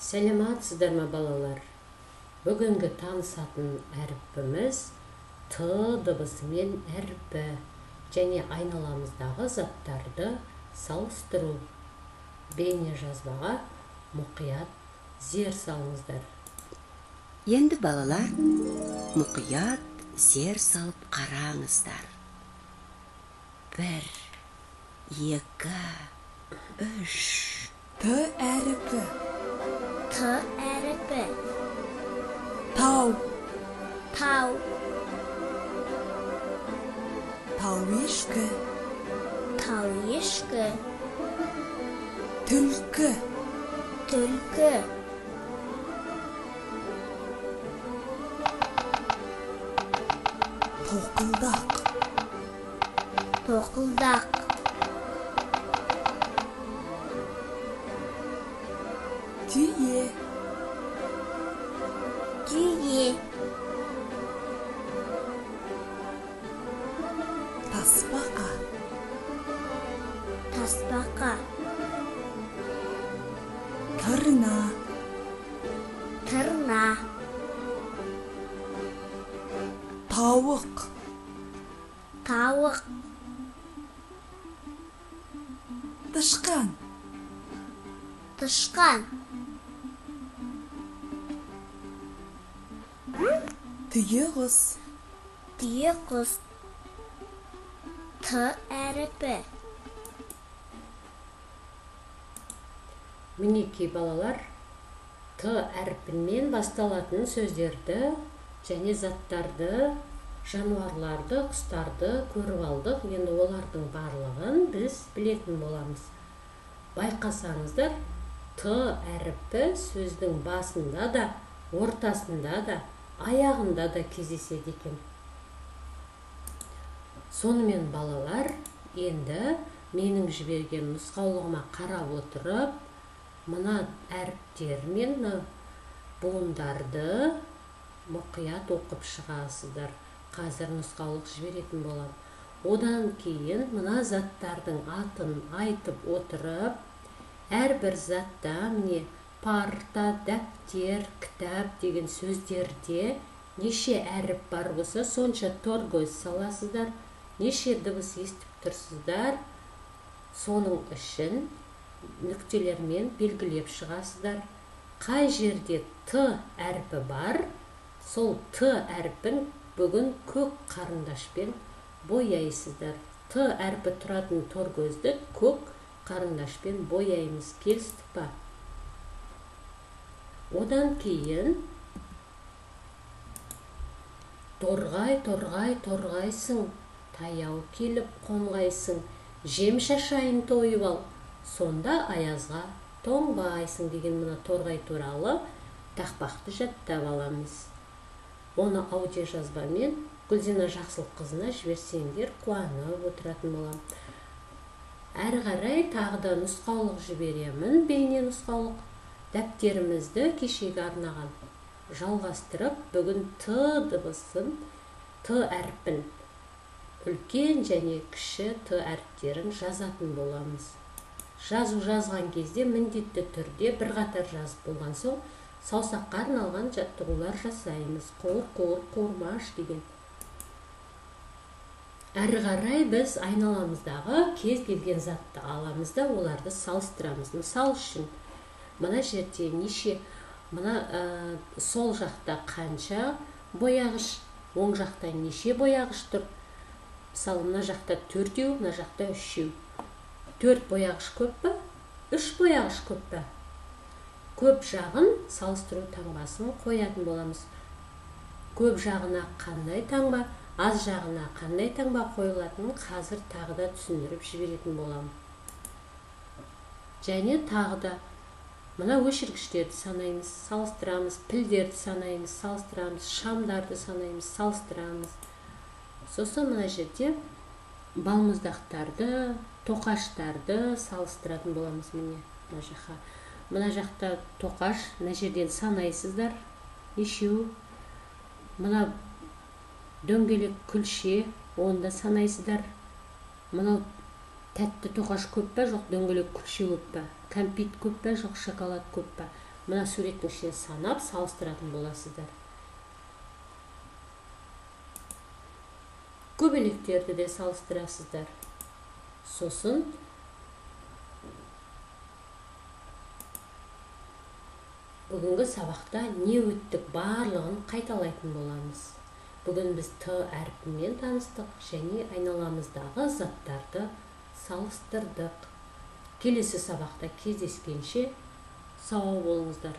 Сәлематсыздар ма балалар? Бүгінгі танысатын әріпіміз Т дыбысымен әріпі және айналамыздағы заттарды салыстыру. Бейне жазбаға мұқият зер салыңыздар. Енді балалар, мұқият зер салып қараңыздар. 1, 2, 3. Т әріпі. Т әріпі. Тау. Тау. Тауешкі. Тауешкі. Түлкі. Түлкі. Тоқылдақ. Тоқылдақ. Түйе. Түйе. Тасбақа. Тасбақа. Тырна. Тырна. Тауық. Тауық. Тышқан. Тышқан. Түйе құс. Түйе құс. Т әріпі. Мінекей балалар, Т әріпімен басталатын сөздерді және заттарды, жануарларды, құстарды көріп алдық. Енді олардың барлығын біз білетін боламыз. Байқасаңыздар, Т әріпі сөздің басында да, ортасында да, аяғында да кездеседі екен. Сонымен балалар, енді менің жіберген нұсқаулығыма қарап отырып, мына әріптер мен буындарды мұқият оқып шығасыздар. Қазір нұсқаулық жіберетін болам. Одан кейін мына заттардың атын айтып отырып, әрбір затта міне парта, дәптер, кітап деген сөздерде неше әріп бар болса, сонша торгөз саласыздар. Неше дыбыс естіп тұрсыздар, соның үшін нүктелермен белгілеп шығасыздар. Қай жерде Т әріпі бар, сол Т әріпін бүгін көк қарындашпен бояйсыздар. Т әріпі тұратын торгөзді көк қарындашпен бояймыз. Келістік па? Одан кейін торғай, торғай, торғайсың, таяу келіп қонғайсың, жем шашайын тойып ал, сонда аязға тоңбайсың деген мына торғай туралы тақпақты жаттап аламыз. Оны аудио жазбамен Гүлзина Жақсылыққызына жіберсеңдер қуанып отыратын болам. Әрі қарай тағы да нұсқаулық жіберемін, бейне нұсқаулық. Дәптерімізді кешегі арнаған жалғастырып, бүгін Т дыбысын, Т әріпін, үлкен және кіші Т әріптерін жазатын боламыз. Жазған кезде міндетті түрде бір қатар жазып болған соң, саусаққа арналған жаттығулар жасаймыз. Қуыр, қуырмаш деген. Әрі қарай біз айналамыздағы кез келген затты аламыз да оларды салыстырамыз. Мысал үшін, мына жерде неше, мына сол жақта қанша бояғыш, оң жақта неше бояғыш тұр. Мысалы, мына жақта 4-еу, мына жақта 3-еу. 4 бояғыш көп па? 3 бояғыш көп па? Көп жағын салыстыру таңбасын қоятын боламыз. Көп жағына қандай таңба, аз жағына қандай таңба қойылатынын қазір тағы да түсіндіріп жіберетін болам. Және тағы да мына өшіргіштерді санаймыз, салыстырамыз, пілдерді санаймыз, салыстырамыз, шамдарды санаймыз, салыстырамыз. Сосын мына жерде балмұздақтарды, тоқаштарды салыстыратын боламыз. Мына жақта тоқаш, мына жерден санайсыздар, нешеу. Мына дөңгелек күлше, онда санайсыздар. Мынау тәтті тоқаш көп па, жоқ дөңгелек күлше көп па? Кәмпит көп па, жоқ шоколад көп па? мына суреттің ішінен санап салыстыратын боласыздар. Көбелектерді де салыстырасыздар. Сосын бүгінгі сабақта не өттік барлығын қайталайтын боламыз. Бүгін біз Т әрпімен таныстық және айналамыздағы заттарды салыстырдық. Келесі сабақта кездескенше сау болыңыздар.